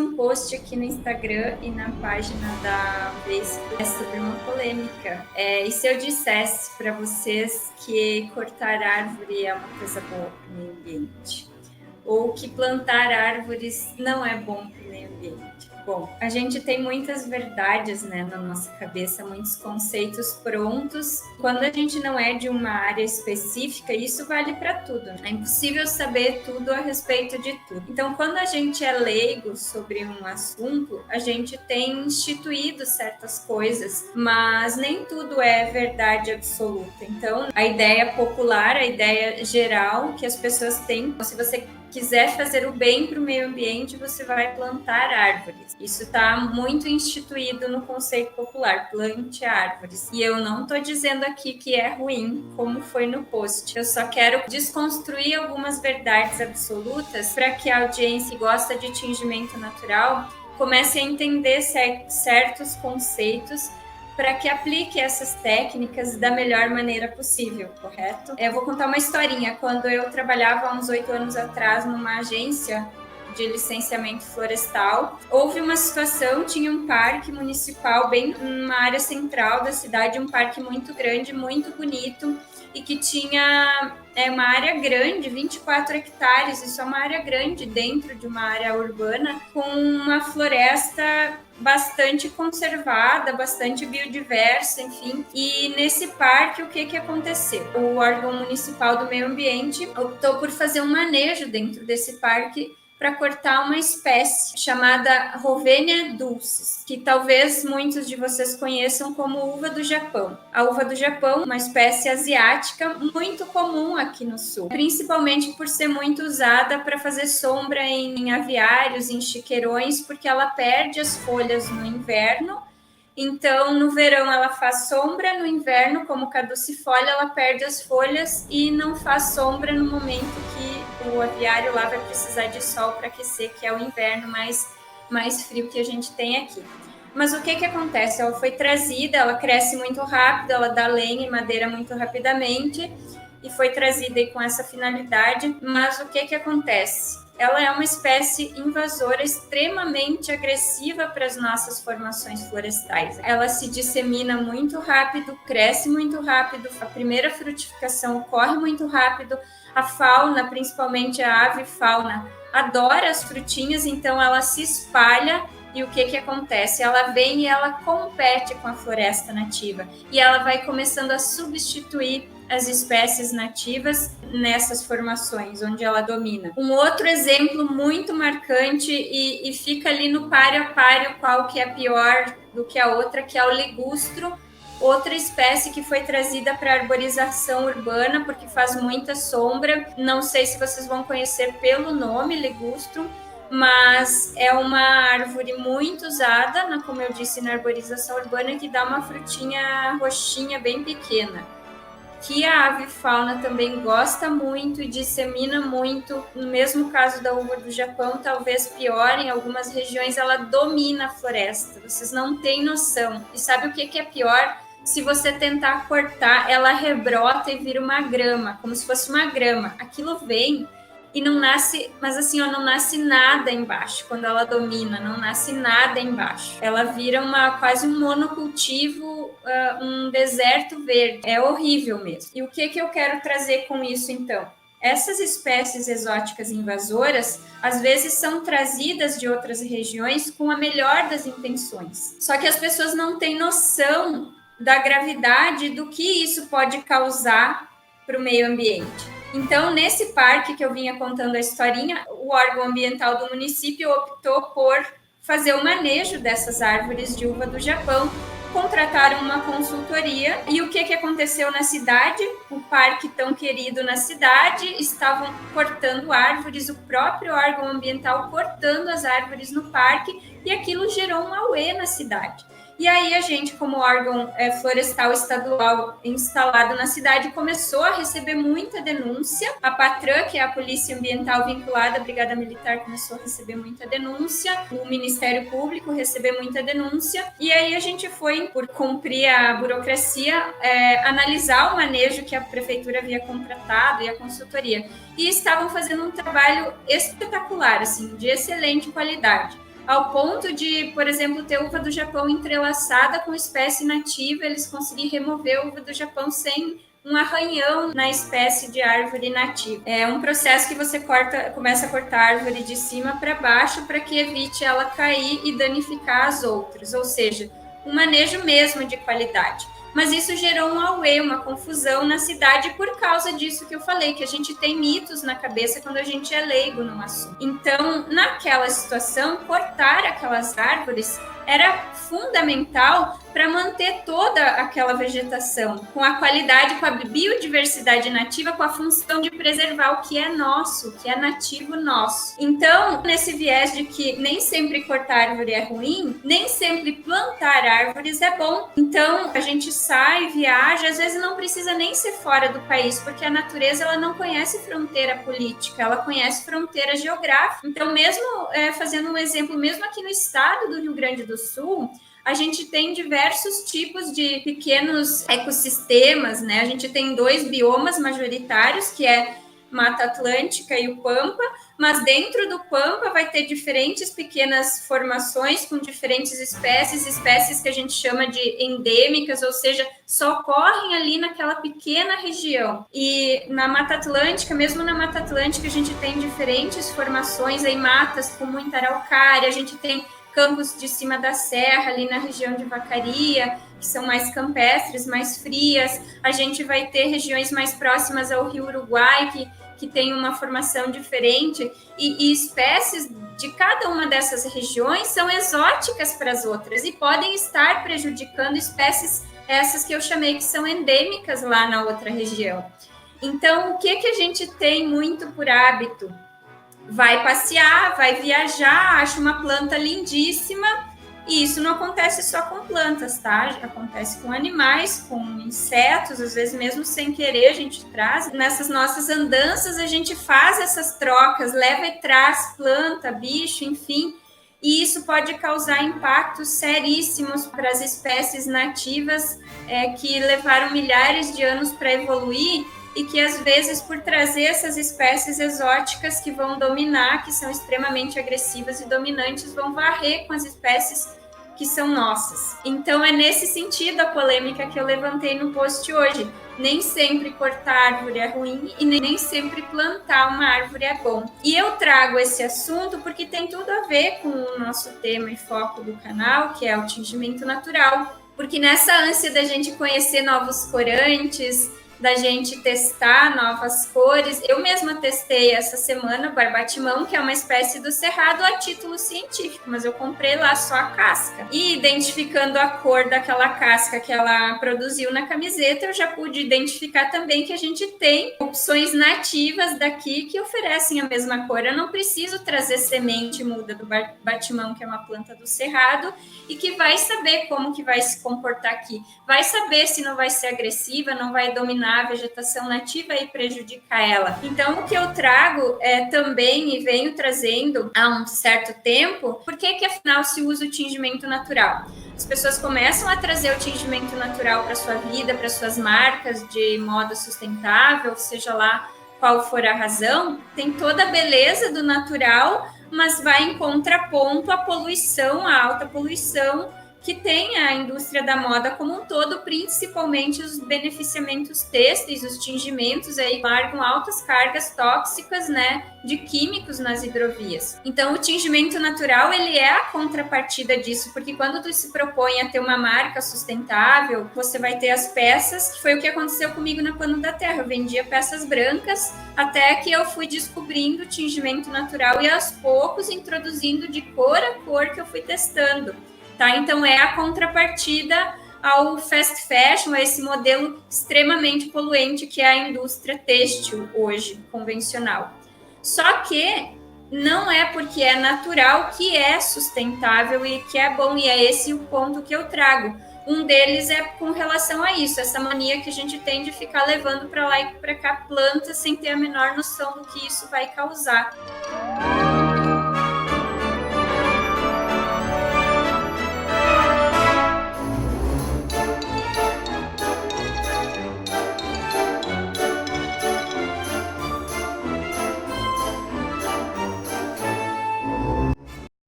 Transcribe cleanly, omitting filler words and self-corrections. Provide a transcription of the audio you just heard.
um post aqui no Instagram e na página da Facebook sobre uma polêmica. E se eu dissesse para vocês que cortar árvore é uma coisa boa para o meio ambiente? Ou que plantar árvores não é bom para o meio ambiente? Bom, a gente tem muitas verdades, né, na nossa cabeça, muitos conceitos prontos. Quando a gente não é de uma área específica, isso vale para tudo. É impossível saber tudo a respeito de tudo. Então, quando a gente é leigo sobre um assunto, a gente tem instituído certas coisas, mas nem tudo é verdade absoluta. Então, a ideia popular, a ideia geral que as pessoas têm, se você quiser fazer o bem para o meio ambiente, você vai plantar árvores. Isso está muito instituído no conceito popular, plante árvores. E eu não estou dizendo aqui que é ruim, como foi no post. Eu só quero desconstruir algumas verdades absolutas para que a audiência que gosta de tingimento natural comece a entender certos conceitos para que aplique essas técnicas da melhor maneira possível, correto? Eu vou contar uma historinha. Quando eu trabalhava há uns 8 anos atrás numa agência de licenciamento florestal, houve uma situação, tinha um parque municipal bem numa área central da cidade, um parque muito grande, muito bonito, e que tinha uma área grande, 24 hectares, isso é uma área grande dentro de uma área urbana, com uma floresta bastante conservada, bastante biodiversa, enfim. E nesse parque, o que aconteceu? O órgão municipal do meio ambiente optou por fazer um manejo dentro desse parque para cortar uma espécie chamada Rovenia dulcis, que talvez muitos de vocês conheçam como uva do Japão. A uva do Japão, uma espécie asiática muito comum aqui no sul, principalmente por ser muito usada para fazer sombra em aviários, em chiqueirões, porque ela perde as folhas no inverno. Então, no verão ela faz sombra, no inverno, como caducifólia, ela perde as folhas e não faz sombra no momento que o aviário lá vai precisar de sol para aquecer, que é o inverno mais frio que a gente tem aqui. Mas o que acontece? Ela foi trazida, ela cresce muito rápido, ela dá lenha e madeira muito rapidamente e foi trazida com essa finalidade. Mas o que acontece? Ela é uma espécie invasora extremamente agressiva para as nossas formações florestais. Ela se dissemina muito rápido, cresce muito rápido, a primeira frutificação ocorre muito rápido, a fauna, principalmente a avifauna, adora as frutinhas, então ela se espalha. E o que acontece? Ela vem e ela compete com a floresta nativa e ela vai começando a substituir as espécies nativas nessas formações onde ela domina. Um outro exemplo muito marcante e fica ali no páreo a páreo qual que é pior do que a outra, que é o ligustro, outra espécie que foi trazida para arborização urbana porque faz muita sombra. Não sei se vocês vão conhecer pelo nome ligustro, mas é uma árvore muito usada, como eu disse, na arborização urbana, que dá uma frutinha roxinha bem pequena, que a avifauna também gosta muito e dissemina muito. No mesmo caso da uva do Japão, talvez pior, em algumas regiões ela domina a floresta, vocês não têm noção. E sabe o que é pior? Se você tentar cortar, ela rebrota e vira uma grama, como se fosse uma grama. Aquilo vem e não nasce, mas assim, não nasce nada embaixo. Quando ela domina, não nasce nada embaixo. Ela vira quase um monocultivo, um deserto verde. É horrível mesmo. E o que eu quero trazer com isso, então? Essas espécies exóticas invasoras, às vezes são trazidas de outras regiões com a melhor das intenções. Só que as pessoas não têm noção da gravidade do que isso pode causar para o meio ambiente. Então, nesse parque que eu vinha contando a historinha, o órgão ambiental do município optou por fazer o manejo dessas árvores de uva do Japão, contrataram uma consultoria. E o que aconteceu na cidade? O parque tão querido na cidade, estavam cortando árvores, o próprio órgão ambiental cortando as árvores no parque, e aquilo gerou um auê na cidade. E aí a gente, como órgão florestal estadual instalado na cidade, começou a receber muita denúncia. A Patran, que é a Polícia Ambiental vinculada à Brigada Militar, começou a receber muita denúncia. O Ministério Público recebeu muita denúncia. E aí a gente foi, por cumprir a burocracia, analisar o manejo que a Prefeitura havia contratado e a consultoria. E estavam fazendo um trabalho espetacular, assim, de excelente qualidade. ao ponto de, por exemplo, ter uva do Japão entrelaçada com espécie nativa, eles conseguirem remover a uva do Japão sem um arranhão na espécie de árvore nativa. É um processo que você começa a cortar a árvore de cima para baixo para que evite ela cair e danificar as outras, ou seja, um manejo mesmo de qualidade. Mas isso gerou um auê, uma confusão na cidade por causa disso que eu falei, que a gente tem mitos na cabeça quando a gente é leigo num assunto. Então, naquela situação, cortar aquelas árvores era fundamental para manter toda aquela vegetação, com a qualidade, com a biodiversidade nativa, com a função de preservar o que é nosso, o que é nativo nosso. Então, nesse viés de que nem sempre cortar árvore é ruim, nem sempre plantar árvores é bom. Então, a gente sai, viaja, às vezes não precisa nem ser fora do país, porque a natureza ela não conhece fronteira política, ela conhece fronteira geográfica. Então, mesmo fazendo um exemplo, mesmo aqui no estado do Rio Grande do Sul, a gente tem diversos tipos de pequenos ecossistemas, né? A gente tem 2 biomas majoritários, que é Mata Atlântica e o Pampa, mas dentro do Pampa vai ter diferentes pequenas formações com diferentes espécies que a gente chama de endêmicas, ou seja, só ocorrem ali naquela pequena região. E na Mata Atlântica, mesmo na Mata Atlântica, a gente tem diferentes formações, aí matas com muita araucária, a gente tem campos de cima da serra, ali na região de Vacaria, que são mais campestres, mais frias. A gente vai ter regiões mais próximas ao Rio Uruguai, que tem uma formação diferente, e espécies de cada uma dessas regiões são exóticas para as outras e podem estar prejudicando espécies essas que eu chamei que são endêmicas lá na outra região. Então, o que a gente tem muito por hábito? Vai passear, vai viajar, acha uma planta lindíssima, e isso não acontece só com plantas, tá? Acontece com animais, com insetos, às vezes mesmo sem querer a gente traz. Nessas nossas andanças a gente faz essas trocas, leva e traz planta, bicho, enfim, e isso pode causar impactos seríssimos para as espécies nativas que levaram milhares de anos para evoluir, e que às vezes por trazer essas espécies exóticas que vão dominar, que são extremamente agressivas e dominantes, vão varrer com as espécies que são nossas. Então é nesse sentido a polêmica que eu levantei no post hoje. Nem sempre cortar árvore é ruim e nem sempre plantar uma árvore é bom. E eu trago esse assunto porque tem tudo a ver com o nosso tema e foco do canal, que é o tingimento natural. Porque nessa ânsia da gente conhecer novos corantes, da gente testar novas cores. Eu mesma testei essa semana o barbatimão, que é uma espécie do cerrado a título científico, mas eu comprei lá só a casca. E identificando a cor daquela casca que ela produziu na camiseta, eu já pude identificar também que a gente tem opções nativas daqui que oferecem a mesma cor. Eu não preciso trazer semente muda do barbatimão, que é uma planta do cerrado, e que vai saber como que vai se comportar aqui. Vai saber se não vai ser agressiva, não vai dominar a vegetação nativa e prejudicar ela. Então, o que eu trago também e venho trazendo há um certo tempo, por que afinal se usa o tingimento natural? As pessoas começam a trazer o tingimento natural para sua vida, para suas marcas de moda sustentável, seja lá qual for a razão, tem toda a beleza do natural, mas vai em contraponto à poluição, à alta poluição que tem a indústria da moda como um todo, principalmente os beneficiamentos têxteis, os tingimentos aí largam altas cargas tóxicas, né, de químicos nas hidrovias. Então, o tingimento natural, ele é a contrapartida disso, porque quando tu se propõe a ter uma marca sustentável, você vai ter as peças, que foi o que aconteceu comigo na Pano da Terra. Eu vendia peças brancas, até que eu fui descobrindo o tingimento natural e aos poucos introduzindo de cor a cor que eu fui testando. Tá? Então, é a contrapartida ao fast fashion, a esse modelo extremamente poluente que é a indústria têxtil hoje, convencional. Só que não é porque é natural que é sustentável e que é bom, e é esse o ponto que eu trago. Um deles é com relação a isso, essa mania que a gente tem de ficar levando para lá e para cá plantas sem ter a menor noção do que isso vai causar.